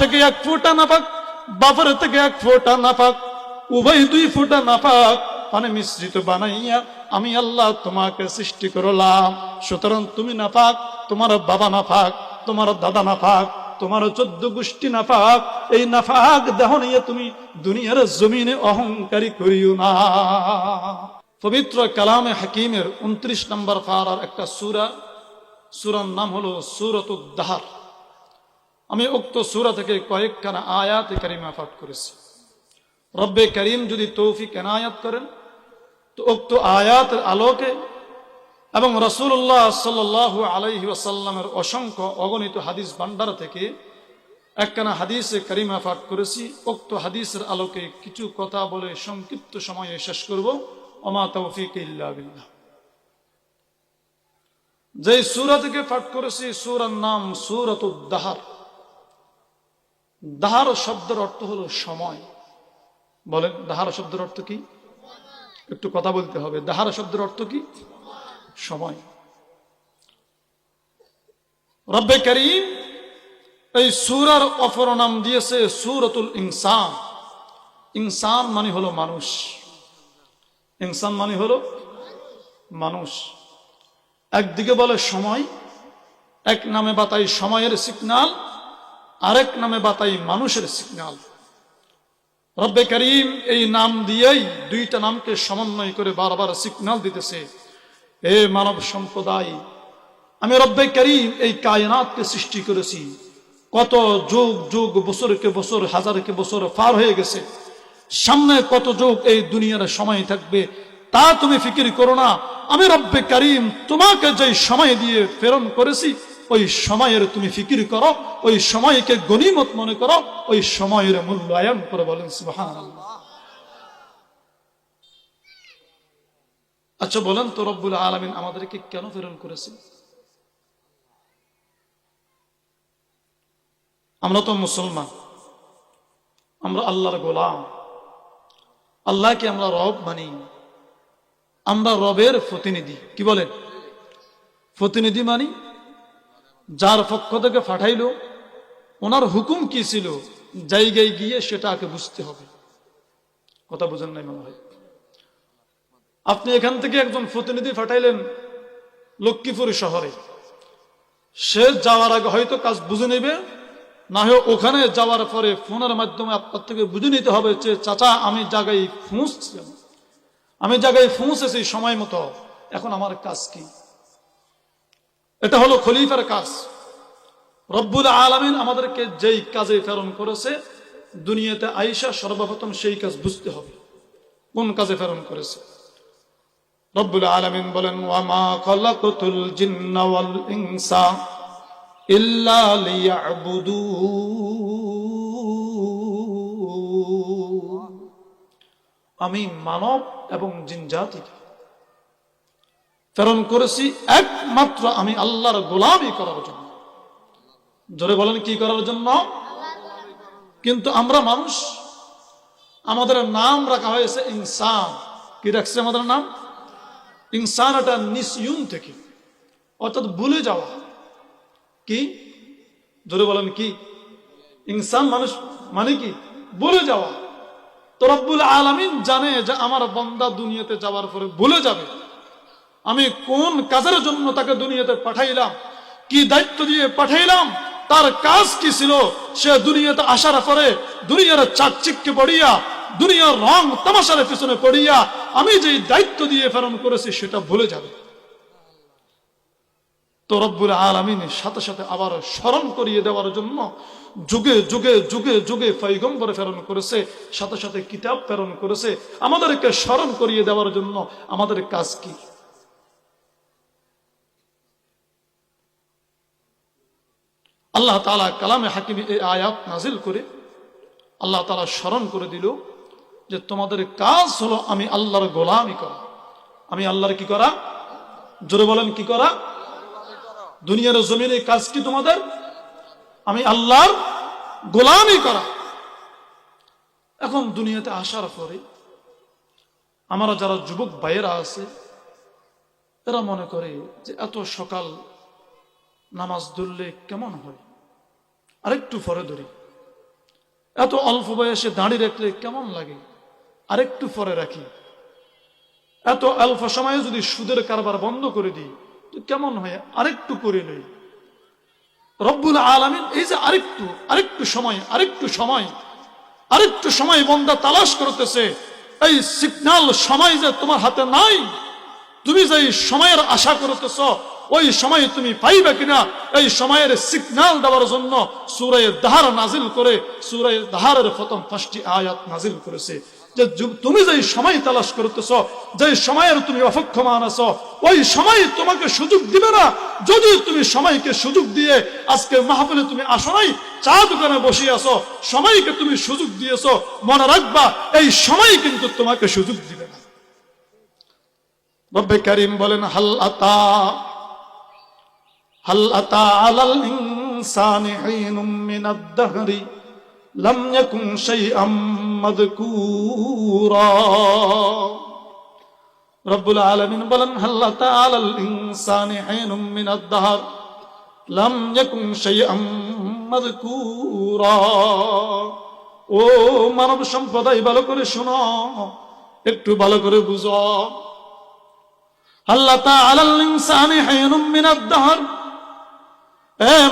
থেকে 1 ফোঁটা নাপাক, বাপের থেকে 1 ফোঁটা নাপাক, উভয় 2 ফোঁটা নাপাক পানি মিশ্রিত বানাইয়া আমি আল্লাহ তোমাকে সৃষ্টি করলাম। সুতরাং তুমি নাপাক, তোমার বাবা নাপাক, তোমার দাদা নাপাক, তোমার 14 গোষ্ঠী নাপাক। এই নাপাক দেহ নিয়ে তুমি দুনিয়ার জমিনে অহংকারী করিও না। পবিত্র কালামে হাকিমের 29 নম্বর পারার একটা সূরার নাম হলো সূরাতুদ দাহর। আমি উক্ত সূরা থেকে কয়েকখানা আয়াত কারিমা পাঠ করেছি। রব্বে করিম যদি তৌফিক এনায়াত করেন তো উক্ত আয়াতের আলোকে এবং রাসূলুল্লাহ সাল্লাল্লাহু আলাইহি ওয়াসাল্লামের অসংখ্য অগণিত হাদিস ভান্ডার থেকে একখানা হাদিসে কারিমা পাঠ করেছি। উক্ত হাদিসের আলোকে কিছু কথা বলে সংক্ষিপ্ত সময়ে শেষ করব। ওমা তৌফিক ইল্লা বিল্লাহ। যে সূরা থেকে পাঠ করেছি সূরার নাম সূরাতুদ দাহর। দাহর শব্দের অর্থ হলো সময়। বলেন দাহর শব্দের অর্থ কি? একটু কথা বলতে হবে। দাহর শব্দের অর্থ কি? সময়। রব্বে করিম এই সূরার অপর নাম দিয়েছে সূরাতুল ইনসান। ইনসান মানে হলো মানুষ। ইনসান মানে হলো মানুষ। একদিকে বলে সময়, এক নামে বাতাই সময়ের সিগন্যাল, আরেক নামে বাতাই মানুষের সিগন্যাল। রব্বে করিম এই নাম দিয়েই দুইটা নামকে সমন্বয় করে বারবার সিগন্যাল দিতেছে, হে মানব সম্প্রদায়, আমি রব্বে করিম এই কায়নাতকে সৃষ্টি করেছি। কত যুগ যুগ, বছরকে বছর, হাজারকে বছর পার হয়ে গেছে। সামনে কত যুগ এই দুনিয়ার সময় থাকবে তা তুমি ফিকির করো না। আমি রব্বে করিম তোমাকে যেই সময় দিয়ে প্রেরণ করেছি ওই সময়ের তুমি ফিকির করো, ওই সময়কে গনিমত মনে করো, ওই সময়ের মূল্যায়ন করে। বলেন সুবহানাল্লাহ। আচ্ছা বলেন তো রব্বুল আলামিন আমাদেরকে কেন প্রেরণ করেছেন? আমরা তো মুসলমান, আমরা আল্লাহর গোলাম, আল্লাহকে আমরা রব মানি, আমরা রবের প্রতিনিধি। কি বলেন? প্রতিনিধি মানি। যার পক্ষ থেকে পাঠাইলো ওনার হুকুম কি ছিল জায়গায় গিয়ে সেটাকে বুঝতে হবে। কথা বুঝেন নাই মনে হয়। আপনি এখান থেকে একজন প্রতিনিধি পাঠাইলেন লক্ষ্মীপুর শহরে, সে যাওয়ার আগে হয়তো কাজ বুঝে নেবে, না হয় ওখানে যাওয়ার পরে ফোনের মাধ্যমে আপনার থেকে বুঝে নিতে হবে যে চাচা আমি জায়গায় পৌঁছছিলাম, আমি জায়গায় পৌঁছেছি সময় মতো, এখন আমার কাজ কি। এটা হলো খলিফার কাজ। রব্বুল আলামিন আমাদেরকে যেই কাজে প্রেরণ করেছে দুনিয়াতে আইসা সর্বপ্রথম সেই কাজ বুঝতে হবে কোন কাজে প্রেরণ করেছে। রব্বুল আলামিন বলেন ওয়া মা খালাকাতুল জিন্না ওয়াল ইনসা ইল্লা লিয়াবুদুন। আমি মানব এবং জিন জাতিকে প্রেরণ করেছি একমাত্র আমি আল্লাহর গোলামি করার জন্য। জোরে বলেন কি করার জন্য? কিন্তু আমরা মানুষ, আমাদের নাম রাখা হয়েছে ইনসান। কি রাখছে আমাদের নাম? ইনসান। এটা নিসিয়ুন থেকে, অর্থাৎ ভুলে যাওয়া। কি? জোরে বলেন কি? ইনসান মানুষ মানে কি? ভুলে যাওয়া। তো রব্বুল আলামিন জানে যে আমার বান্দা দুনিয়াতে যাওয়ার পরে ভুলে যাবে। আমি কোন কাজের জন্য তাকে দুনিয়াতে পাঠাইলাম, কি দায়িত্ব দিয়ে পাঠাইলাম, তার কাজ কি ছিল, সে দুনিয়াতে আসার পরে দুনিয়ার চাকচিক্যে পড়িয়া, দুনিয়ার রং তামাশার পিছনে পড়িয়া আমি যেই দায়িত্ব দিয়ে প্রেরণ করেছি সেটা ভুলে যাবে। তো রব্বুল আলামিনের সাথে সাথে আবার স্মরণ করিয়ে দেওয়ার জন্য যুগে যুগে যুগে যুগে পয়গম্বর প্রেরণ করেছে, সাথে সাথে কিতাব প্রেরণ করেছে আমাদেরকে স্মরণ করিয়ে দেওয়ার জন্য আমাদের কাজ কি। আল্লাহ তাআলা কালামে হাকিমে এই আয়াত নাজিল করে আল্লাহ তাআলা স্মরণ করে দিল যে তোমাদের কাজ হলো আমি আল্লাহর গোলামি করা। আমি আল্লাহর কি করা? জোরে বলেন কি করা? দুনিয়ার জমিনে কাজ কি তোমাদের? আমি আল্লাহর গোলামি করা। এখন দুনিয়াতে আসার পরে আমরা যারা যুবক ভাইয়েরা আছে এরা মনে করে যে এত সকাল নামাজ ধরলে কেমন হয়, আরেকটু পরে ধরি, এত অল্প বয়সে দাঁড়ি রাখলে কেমন লাগে, আরেকটু পরে রাখি। এত অল্প সময়ে যদি সুদের কারবার বন্ধ করে দিই তো কেমন হয়, আরেকটু করে নেই। রব্বুল আলামিন এই যে আরেকটু সময় বন্দা তালাশ করতেছে, এই সিগন্যাল সময় যে তোমার হাতে নাই, তুমি যে সময়ের আশা করতেছ ওই সময় তুমি পাইবে কিনা, এই সময়ের সিগন্যাল দেওয়ার জন্য সূরা দাহর নাজিল করে সূরা দাহরের প্রথম 5টি আয়াত নাজিল করেছে যে তুমি যে সময় তালাশ করতেছ, যে সময়ের তুমি অপেক্ষমান আছো, ওই সময় তোমাকে সুযোগ দিবে না। যদি তুমি সময়কে সুযোগ দিয়ে আজকে মাহফিলে তুমি আসো নাই, চা দোকানে বসে আছো, সময়কে তুমি সুযোগ দিয়েছো, মনে রাখবা এই সময় কিন্তু তোমাকে সুযোগ দিবে না। রব্বে কারীম বলেন হাল আতা আলাল ইনসানি হিনুম মিনাদ দাহরি লাম ইয়াকুন শাইআম মাযকুরা। রব্বুল আলামিন বলেন হাল আতা আলাল ইনসানি হিনুম মিনাদ দাহর লাম ইয়াকুন শাইআম মাযকুরা। ও মানব সম্প্রদায়, ভালো করে শোনো, একটু ভালো করে বুঝো। হাল আতা আলাল ইনসানি হিনুম মিনাদ দাহর,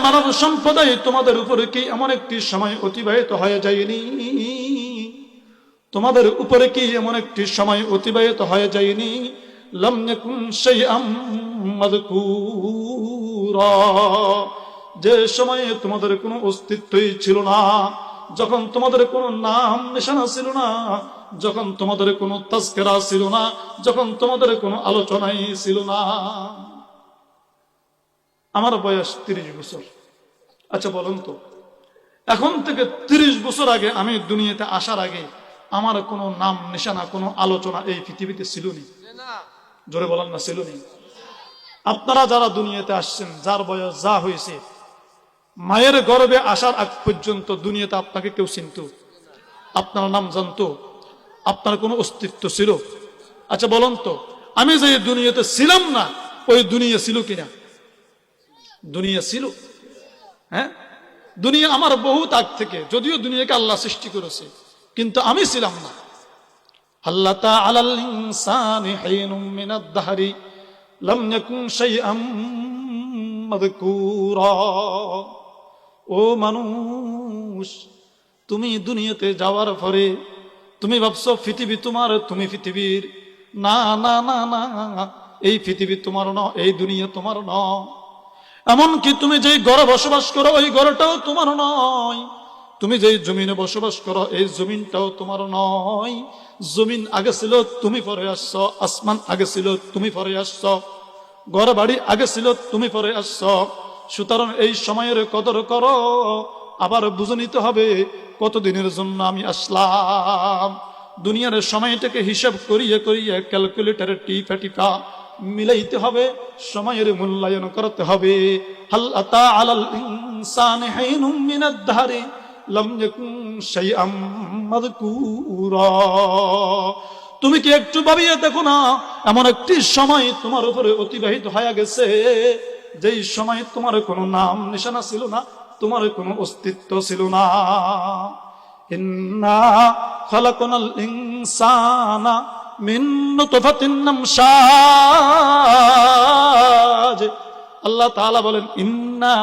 মানব সম্প্রদায়, তোমাদের উপরে কি এমন একটি সময় অতিবাহিত হয়ে যায়নি? তোমাদের উপরে কি এমন একটি সময় অতিবাহিত হয়ে যায়নি? লাম ইয়াকুন শাইআম মাযকুরা, যে সময়ে তোমাদের কোনো অস্তিত্বই ছিল না, যখন তোমাদের কোনো নাম নিশানা ছিল না, যখন তোমাদের কোনো তাজকিরা ছিল না, যখন তোমাদের কোনো আলোচনাই ছিল না। আমার বয়স 30 বছর। আচ্ছা বলুন তো, এখন থেকে 30 বছর আগে, আমি দুনিয়াতে আসার আগে আমার কোনো নাম নিশানা, কোনো আলোচনা এই পৃথিবীতে ছিল নি? জোরে বলেন না, ছিল নি? আপনারা যারা দুনিয়াতে আসছেন, যার বয়স যা হয়েছে, মায়ের গর্ভে আসার আগ পর্যন্ত দুনিয়াতে আপনাকে কেউ চিনত? আপনার নাম জানতো? আপনার কোনো অস্তিত্ব ছিল? আচ্ছা বলুন তো, আমি যে দুনিয়াতে ছিলাম না, ওই দুনিয়া ছিল কিনা? দুনিয়া ছিল। হ্যাঁ, দুনিয়া আমার বহুত আগ থেকে, যদিও দুনিয়াকে আল্লাহ সৃষ্টি করেছে, কিন্তু আমি ছিলাম না। আল্লাহ তাআলা আলাল ইনসানি হিনুম মিনাদ দাহরি লাম ইয়াকুন শাইআম মাযকুরা। ও মানুষ, তুমি দুনিয়াতে যাওয়ার পরে তুমি ভাবছো পৃথিবী তোমার, তুমি পৃথিবীর। না না না না, এই পৃথিবী তোমার নয়, এই দুনিয়া তোমার নয়। এমনকি তুমি যেই ঘরে বসবাস করো ওই ঘরটাও তোমার নয়। তুমি যেই জমিনে বসবাস করো এই জমিনটাও তোমার নয়। জমিন আগে ছিল, তুমি পরে আসছো। আসমান আগে ছিল, তুমি পরে আসছো। ঘর বাড়ি আগে ছিল, তুমি পরে আসছো। সুতরাং এই সময়ের কদর করো। আবার বুঝে নিতে হবে কতদিনের জন্য আমি আসলাম। দুনিয়ার সময়টাকে হিসাব করিয়ে করিয়ে ক্যালকুলেটরে টিপা টিপা মিলাইতে হবে, সময়ের মূল্যায়ন করতে হবে। হাল আতা আলাল ইনসানি হিনুম মিনাদ দাহরি লাম ইয়াকুন শাইআম মাযকুরা। তুমি কি একটু ভাবিয়ে দেখো না, এমন একটি সময় তোমার উপরে অতিবাহিত হয়ে গেছে, যেই সময় তোমার কোনো নাম নিশানা ছিল না, তোমার কোনো অস্তিত্ব ছিল না। ইন্না খালাকনাল ইনসানা মিন নুতফাতিন আমশাজ। আল্লাহ তাআলা বলেন ইন্না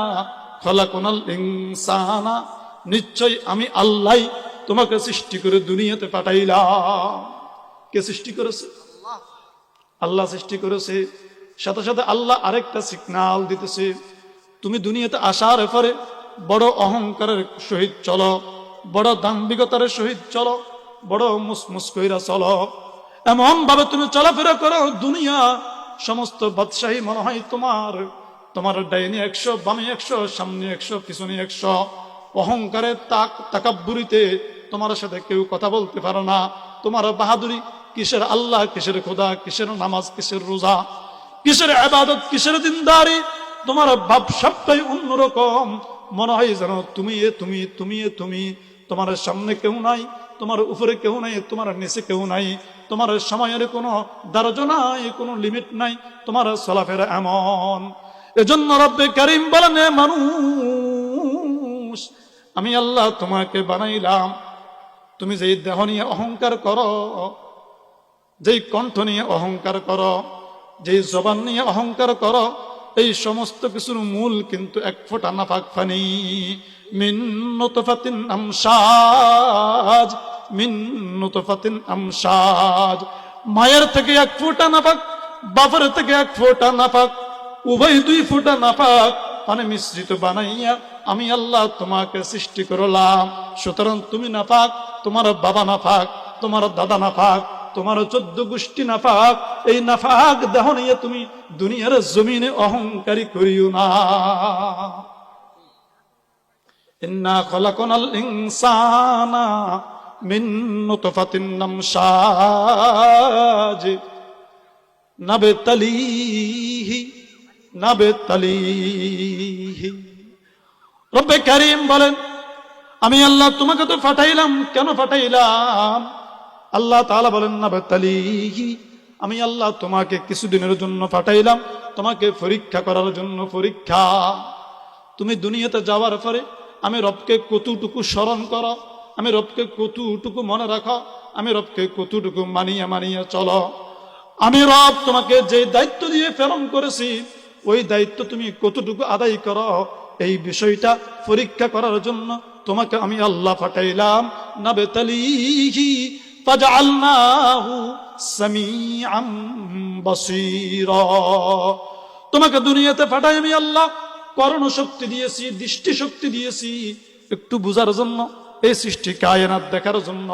খালাকনাল ইনসানা, নিশ্চয় আমি আল্লাহ তোমাকে সৃষ্টি করে দুনিয়াতে পাঠাইলাম। কে সৃষ্টি করেছে? আল্লাহ সৃষ্টি করেছে। সাথে সাথে আল্লাহ আরেকটা সিগন্যাল দিতেছে, তুমি দুনিয়াতে আসার পরে বড় অহংকারের সহিত চলো, বড় দাম্ভিকতার সহিত চলো, বড় মুসমুস কইরা চলো। এমন ভাবে তুমি চলাফেরা করো, দুনিয়া সমস্ত বাদশাহী মনে হয় তোমার। তোমার ডাইনে 100, বামে 100, সামনে 100, পিছনে 100। অহংকারে তাকাব্বুরিতে তোমার সাথে কেউ কথা বলতে পারে না। তোমার বাহাদুরি কিসের আল্লাহ, কিসের খোদা, কিসের নামাজ, কিসের রোজা, কিসের ইবাদত, কিসের দিনদারি, তোমার ভাব সবটাই অন্যরকম। মনে হয় যেন তুমি তুমি তুমি তুমি, তোমার সামনে কেউ নাই, তোমার উপরে কেউ নাই, তোমার নিচে কেউ নাই, তোমার সময়ের কোনো দারজ নাই, কোনো লিমিট নাই, তোমার চলাফেরা এমন। এজন্য রব্বে কারীম বলেন, মানুষ আমি আল্লাহ তোমাকে বানাইলাম, তুমি যেই দেহ নিয়ে অহংকার করো, যেই কণ্ঠ নিয়ে অহংকার করো, যেই জবান নিয়ে অহংকার করো, এই সমস্ত কিছুর মূল কিন্তু এক ফোঁটা নাপাক পানি। মিন নুতফাতিন আমশাজ, মিন নুতফাতিন আমশাজ, মায়ের থেকে এক ফোঁটা নাপাক, বাপের থেকে এক ফোঁটা নাপাক, উভয় দুই ফোঁটা নাপাক মানে মিশ্রিত বানাইয়া আমি আল্লাহ তোমাকে সৃষ্টি করলাম। সুতরাং তুমি নাপাক, তোমার বাবা নাপাক, তোমার দাদা নাপাক, তোমার 14 গোষ্ঠী নাপাক। এই নাপাক দেহ নিয়ে তুমি দুনিয়ার জমিনে অহংকারী করিও না। ইন্না খলাকনাল ইনসানা মিন নুতফাতিন আমশাজ নাবতালিহি নাবতালিহি। রব্বে কারীম বলেন, আমি আল্লাহ তোমাকে তো পাঠাইলাম, কেন পাঠাইলাম? আল্লাহ তাআলা বলেন নাবতালিহি, আমি আল্লাহ তোমাকে কিছুদিনের জন্য পাঠাইলাম, তোমাকে পরীক্ষা করার জন্য। পরীক্ষা, তুমি দুনিয়াতে যাওয়ার পরে আমি রবকে কতটুকু স্মরণ করো, আমি রবকে কতটুকু মনে রাখো, আমি রবকে কতটুকু মানিয়ে মানিয়ে চলো। আমি রব তোমাকে যে দায়িত্ব দিয়ে প্রেরণ করেছি ওই দায়িত্ব তুমি কতটুকু আদায় করো, এই বিষয়টা পরীক্ষা করার জন্য তোমাকে আমি আল্লাহ পাঠাইলাম। নাবতালিহি ফাজআলনাহু সামিআম বাসীরা। তোমাকে দুনিয়াতে পাঠাই আমি আল্লাহ কর্ণ শক্তি দিয়েছি, দৃষ্টি শক্তি দিয়েছি, একটু বুঝার জন্য, এই সৃষ্টি কায়নাত দেখার জন্য,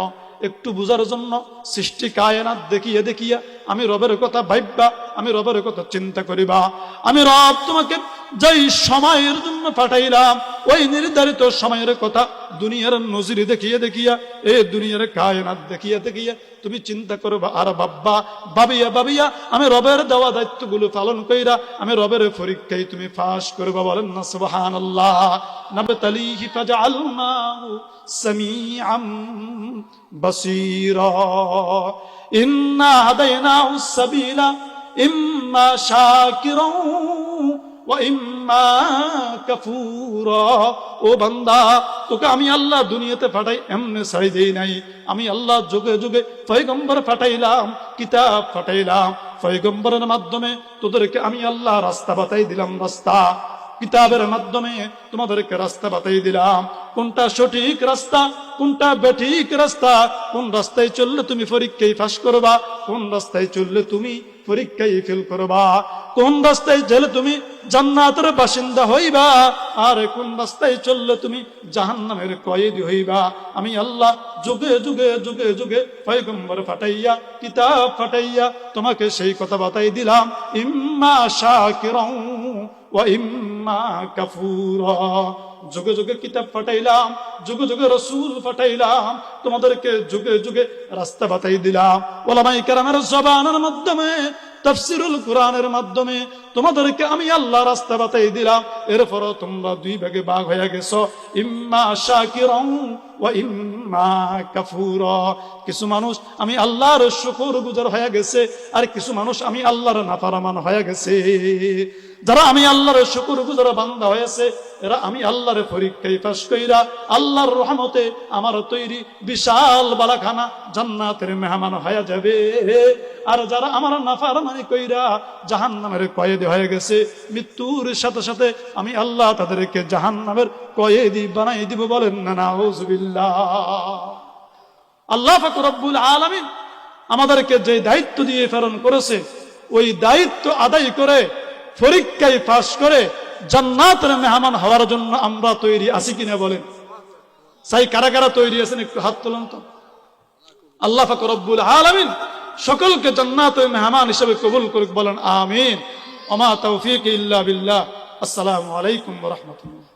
একটু বুঝার জন্য। সৃষ্টি কায়নাত দেখিয়ে দেখিয়া আমি রবের কথা ভাববা, আমি রবের কথা চিন্তা করিবা। আমি রব তোমাকে যেই সময়ের জন্য পাঠাইলাম ওই নির্ধারিত সময়ের কথা দুনিয়ার নজির দেখিয়ে দেখিয়া, এই দুনিয়ার কায়নাত দেখিয়া দেখিয়া তুমি চিন্তা করবা আর ভাববা। ভাবিয়া ভাবিয়া আমি রবের দেওয়া দায়িত্বগুলো পালন কইরা আমি রবের পরীক্ষায় তুমি পাস করবা। বলেন না সুবহানাল্লাহ। নাবতালিহি ফাজআলনাহু সামিআম বাসীরা। ইন্না হাদাইনাহু সাবিলা ইম্মা শাকিরান ওয়া ইম্মা কাফুরা। ও বান্দা, তোকে আমি আল্লাহ দুনিয়াতে পাঠাই এমনি ছাড়ি দেই নাই। আমি আল্লাহ যুগে যুগে পয়গম্বর পাঠাইলাম, কিতাব পাঠাইলাম। পয়গম্বরের মাধ্যমে তোদেরকে আমি আল্লাহ রাস্তা বাতাই দিলাম। রাস্তা কিতাবের মাধ্যমে তোমাদেরকে রাস্তা বাতাই দিলাম, কোনটা সঠিক রাস্তা, কোনটা বেঠিক রাস্তা, কোন রাস্তায় চললে তুমি পরীক্ষায় পাস করবা, কোন রাস্তায় চললে তুমি পরীক্ষায় ফেল করবা, কোন রাস্তায় গেলে তুমি জান্নাতের বাসিন্দা হইবা, আর কোন রাস্তায় চললে তুমি জাহান্নামের কয়েদি হইবা। আমি আল্লাহ যুগে যুগে যুগে যুগে পয়গম্বর পাঠাইয়া, কিতাব পাঠাইয়া তোমাকে সেই কথা বাতাই দিলাম। ইম্মা শাকিরান ওয়া ইম্মা কাফুরা। যুগে যুগে কিতাব পাঠাইলাম, যুগে যুগে রাসূল পাঠাইলাম, তোমাদেরকে যুগে যুগে রাস্তা বাতাই দিলাম। ওলামায়ে কেরামের জবানের মাধ্যমে, তাফসীরুল কোরআনের মাধ্যমে তোমাদেরকে আমি আল্লাহ রাস্তা বাতাই দিলাম। এরপরও তোমরা দুই ভাগে ভাগ হয়ে গেছো, ইম্মা শাকিরান ওয়া ইম্মা কাফুরা। কিছু মানুষ আমি আল্লাহর শুকরগুজার হয়ে গেছে, আর কিছু মানুষ আমি আল্লাহর নাফরমান হয়ে গেছে। যারা আমি আল্লাহর শুকরগুজার বান্দা হয়েছে এরা আমি আল্লাহর পরীক্ষায় পাস কইরা আল্লাহর রহমতে আমার তৈরি বিশাল বালাখানা জান্নাতের মেহমান হয়ে যাবে। আর যারা আমার নাফরমানি কইরা জাহান্নামের কয়েদি হয়ে গেছে, মৃত্যুর সাথে সাথে আমি আল্লাহ তাদেরকে জাহান্নামের কয়েদি বানাই দিব। বলেন না নাউজুবিল্লাহ। আল্লাহ পাক রব্বুল আলামিন আমাদেরকে যে দায়িত্ব দিয়ে প্রেরণ করেছে ওই দায়িত্ব আদায় করে পরীক্ষায় পাস করে জান্নাতের মেহমান হওয়ার জন্য আমরা তৈরি আছি কিনা বলেন? চাই কারা কারা তৈরি আছেন একটু হাত তোলেন তো। আল্লাহ পাক রব্বুল আলামিন সকলকে জান্নাতের মেহমান হিসেবে কবুল করুক। বলেন আমিন। ওমা তাওফীক ইল্লা বিল্লাহ। আসসালামু আলাইকুম ওয়া রাহমাতুল্লাহ।